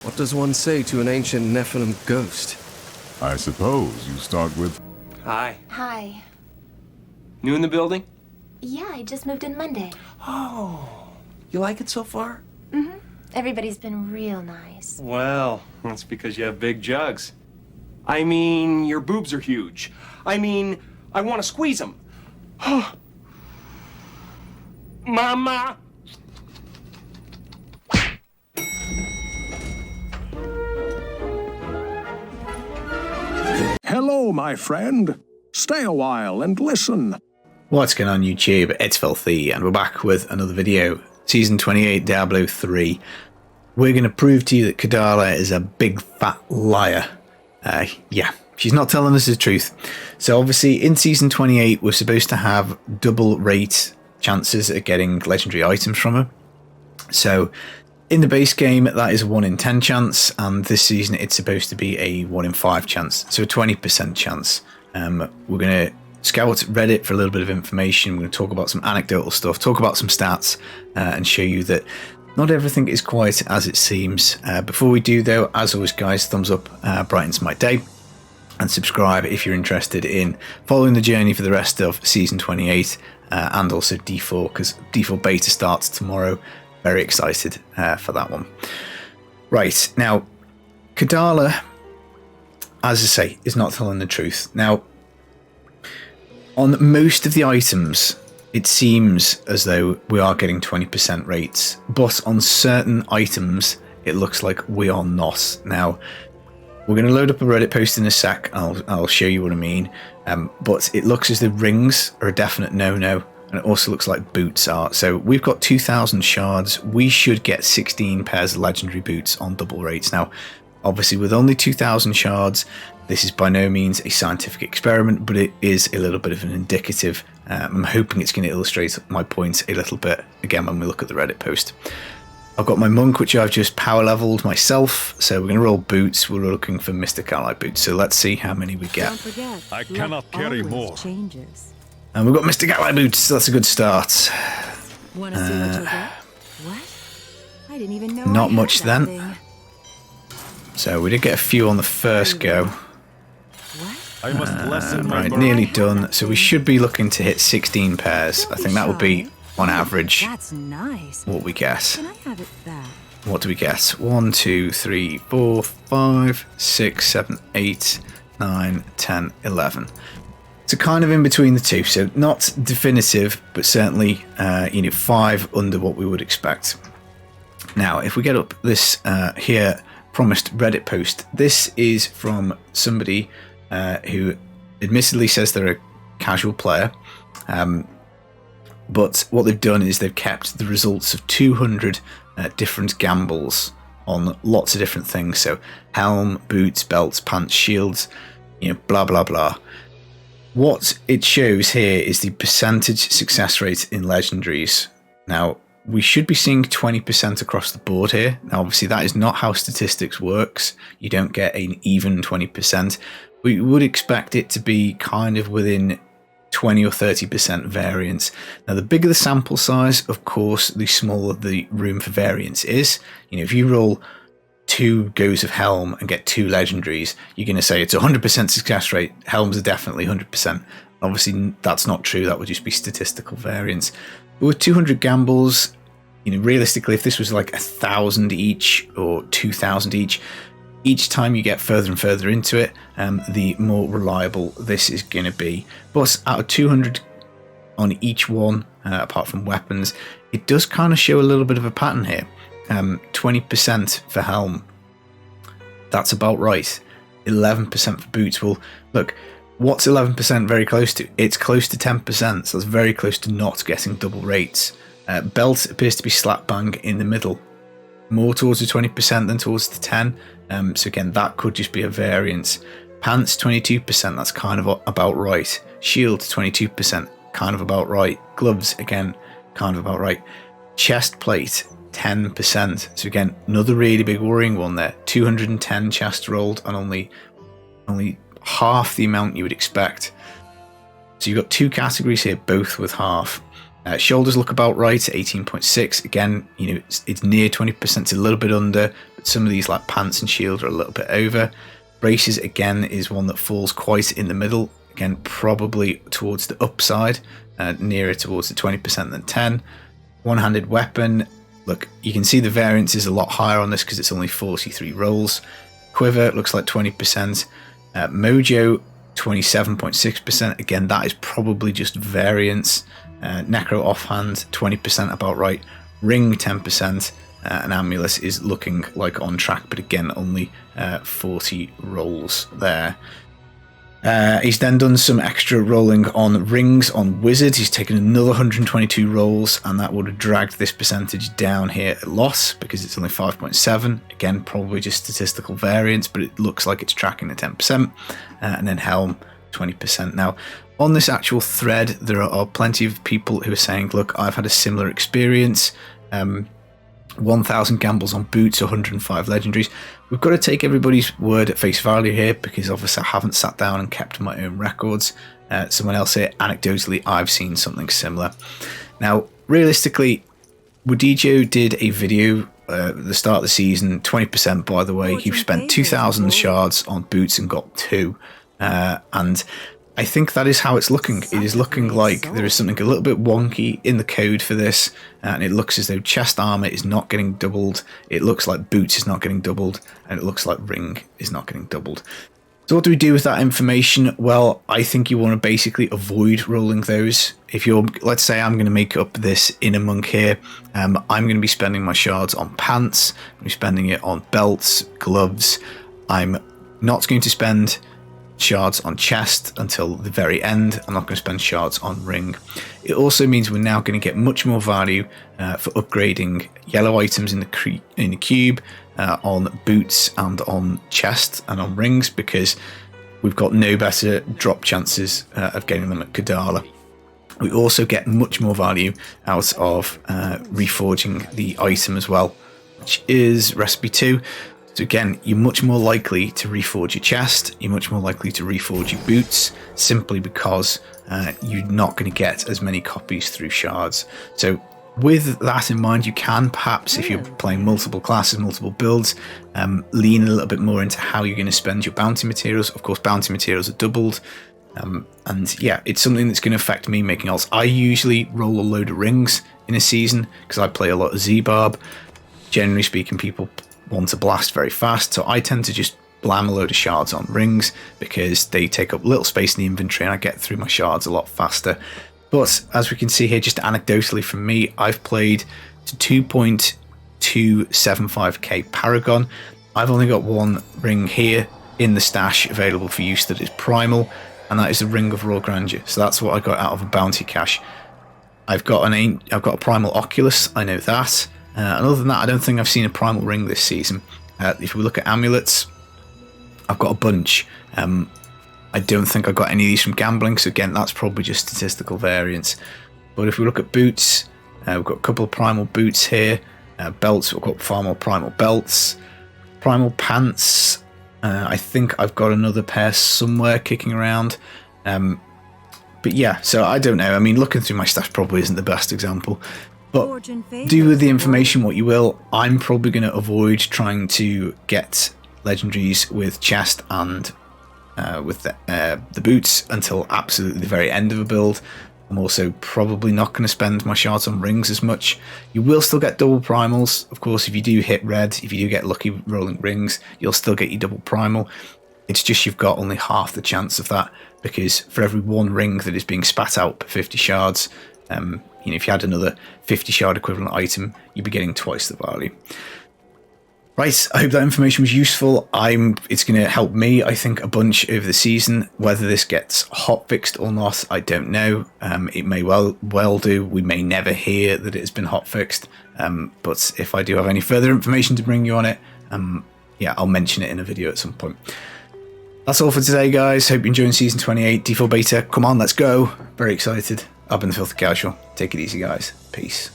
What does one say to an ancient Nephilim ghost? I suppose you start with... Hi. Hi. New in the building? Yeah, I just moved in Monday. Oh. You like it so far? Mm-hmm. Everybody's been real nice. Well, that's because you have big jugs. I mean, your boobs are huge. I mean, I want to squeeze them. Mama! Hello, my friend. Stay a while and listen. What's going on YouTube? It's Filthy and we're back with another video. Season 28 Diablo 3. We're going to prove to you that Kadala is a big fat liar. Yeah, she's not telling us the truth. So obviously in Season 28 we're supposed to have double rate chances at getting legendary items from her. So in the base game that is a 1 in 10 chance, and this season it's supposed to be a 1 in 5 chance, so a 20% chance. We're going to scout Reddit for a little bit of information. We're going to talk about some anecdotal stuff, talk about some stats, and show you that not everything is quite as it seems. Before we do though, as always guys, thumbs up brightens my day, and subscribe if you're interested in following the journey for the rest of Season 28, and also D4, because D4 beta starts tomorrow. Very excited for that one. Right, now, Kadala, as I say, is not telling the truth. Now, on most of the items, it seems as though we are getting 20% rates, but on certain items, it looks like we are not. Now, we're going to load up a Reddit post in a sec. I'll show you what I mean. But it looks as though rings are a definite no-no. And it also looks like boots are. So we've got 2,000 shards. We should get 16 pairs of legendary boots on double rates. Now, obviously with only 2,000 shards, this is by no means a scientific experiment, but it is a little bit of an indicative. I'm hoping it's going to illustrate my point a little bit, again, when we look at the Reddit post. I've got my monk, which I've just power leveled myself. So we're going to roll boots. We're looking for Mystic Ally boots. So let's see how many we get. Don't forget, I cannot carry more. Changes. And we've got Mystic Ally boots, so that's a good start. Want to see what you'll get? What? I didn't even know. Not I much had that then. thing. So we did get a few on the first go. What? I must lessen my Right, burden. nearly done. So we should be looking to hit 16 pairs. I think that would be, on average, That's nice. what we get. Can I have it back? What do we get? 1, 2, 3, 4, 5, 6, 7, 8, 9, 10, 11. So kind of in between the two. So not definitive, but certainly 5 under what we would expect. Now, if we get up this here promised Reddit post, this is from somebody who admittedly says they're a casual player. But what they've done is they've kept the results of 200 different gambles on lots of different things. So helm, boots, belts, pants, shields, blah, blah, blah. What it shows here is the percentage success rate in legendaries. Now, we should be seeing 20% across the board here. Now, obviously, that is not how statistics works. You don't get an even 20%. We would expect it to be kind of within 20 or 30% variance. Now, the bigger the sample size, of course, the smaller the room for variance is. If you roll 2 goes of helm and get 2 legendaries, you're going to say it's 100% success rate. Helms are definitely 100%. Obviously, that's not true. That would just be statistical variance. But with 200 gambles, realistically, if this was like 1,000 each or 2,000 each time you get further and further into it, the more reliable this is going to be. But out of 200 on each one, apart from weapons, it does kind of show a little bit of a pattern here. 20% for helm. That's about right. 11% for boots. Well, look, what's 11% very close to? It's close to 10%, so that's very close to not getting double rates. Belt appears to be slap bang in the middle. More towards the 20% than towards the 10. So again, that could just be a variance. Pants, 22%, that's kind of about right. Shield, 22%, kind of about right. Gloves, again, kind of about right. Chest plate, 10%. So again, another really big worrying one there. 210 chests rolled and only half the amount you would expect. So you've got 2 categories here, both with half. Shoulders look about right at 18.6. Again, you know, it's near 20%, it's a little bit under, but some of these like pants and shield are a little bit over. Braces, again, is one that falls quite in the middle. Again, probably towards the upside, nearer towards the 20% than 10. One-handed weapon, look, you can see the variance is a lot higher on this because it's only 43 rolls. Quiver looks like 20%. Mojo, 27.6%. Again, that is probably just variance. Necro offhand, 20% about right. Ring, 10%. And Amulet is looking like on track, but again, only 40 rolls there. He's then done some extra rolling on rings on wizards. He's taken another 122 rolls, and that would have dragged this percentage down here at loss because it's only 5.7. Again, probably just statistical variance, but it looks like it's tracking at 10%. And then helm, 20%. Now, on this actual thread, there are plenty of people who are saying, look, I've had a similar experience. 1,000 gambles on boots, 105 legendaries. We've got to take everybody's word at face value here because obviously I haven't sat down and kept my own records. Someone else here, anecdotally, I've seen something similar. Now, realistically, Wadijo did a video at the start of the season, 20% by the way. He spent 2,000 shards on boots and got 2. And I think that is how it's looking. It is looking like there is something a little bit wonky in the code for this, and it looks as though chest armor is not getting doubled, it looks like boots is not getting doubled, and it looks like ring is not getting doubled. So what do we do with that information? Well, I think you want to basically avoid rolling those. If you're, let's say I'm going to make up this inner monk here, I'm going to be spending my shards on pants, I'm going to be spending it on belts, gloves. I'm not going to spend shards on chest until the very end. I'm not going to spend shards on ring. It also means we're now going to get much more value for upgrading yellow items in the cube, on boots and on chest and on rings, because we've got no better drop chances of getting them at Kadala. We also get much more value out of reforging the item as well, which is recipe 2. So again, you're much more likely to reforge your chest, you're much more likely to reforge your boots, simply because you're not going to get as many copies through shards. So with that in mind, you can perhaps, if you're playing multiple classes, multiple builds, lean a little bit more into how you're going to spend your bounty materials. Of course, bounty materials are doubled. And yeah, it's something that's going to affect me making ults. I usually roll a load of rings in a season because I play a lot of Z-Barb. Generally speaking, people want to blast very fast, so I tend to just blam a load of shards on rings because they take up little space in the inventory and I get through my shards a lot faster. But as we can see here, just anecdotally from me, I've played to 2.275k Paragon. I've only got one ring here in the stash available for use that is primal, and that is the Ring of Raw Grandeur. So that's what I got out of a bounty cache. I've got a primal Oculus, I know that. And other than that, I don't think I've seen a primal ring this season. If we look at amulets, I've got a bunch. I don't think I got any of these from gambling, so again, that's probably just statistical variance. But if we look at boots, we've got a couple of primal boots here. Belts, we've got far more primal belts. Primal pants, I think I've got another pair somewhere kicking around. But yeah, so I don't know. I mean, looking through my stash probably isn't the best example. But do with the information what you will. I'm probably going to avoid trying to get legendaries with chest and with the boots until absolutely the very end of a build. I'm also probably not going to spend my shards on rings as much. You will still get double primals. Of course, if you do hit red, if you do get lucky rolling rings, you'll still get your double primal. It's just you've got only half the chance of that, because for every one ring that is being spat out per 50 shards, you know, if you had another 50 shard equivalent item, you'd be getting twice the value. Right, I hope that information was useful. It's going to help me, I think, a bunch over the season. Whether this gets hotfixed or not, I don't know. It may well do. We may never hear that it has been hotfixed. But if I do have any further information to bring you on it, yeah, I'll mention it in a video at some point. That's all for today, guys. Hope you're enjoying Season 28. D4 Beta, come on, let's go. Very excited. I've been the Filthy Casual. Take it easy, guys. Peace.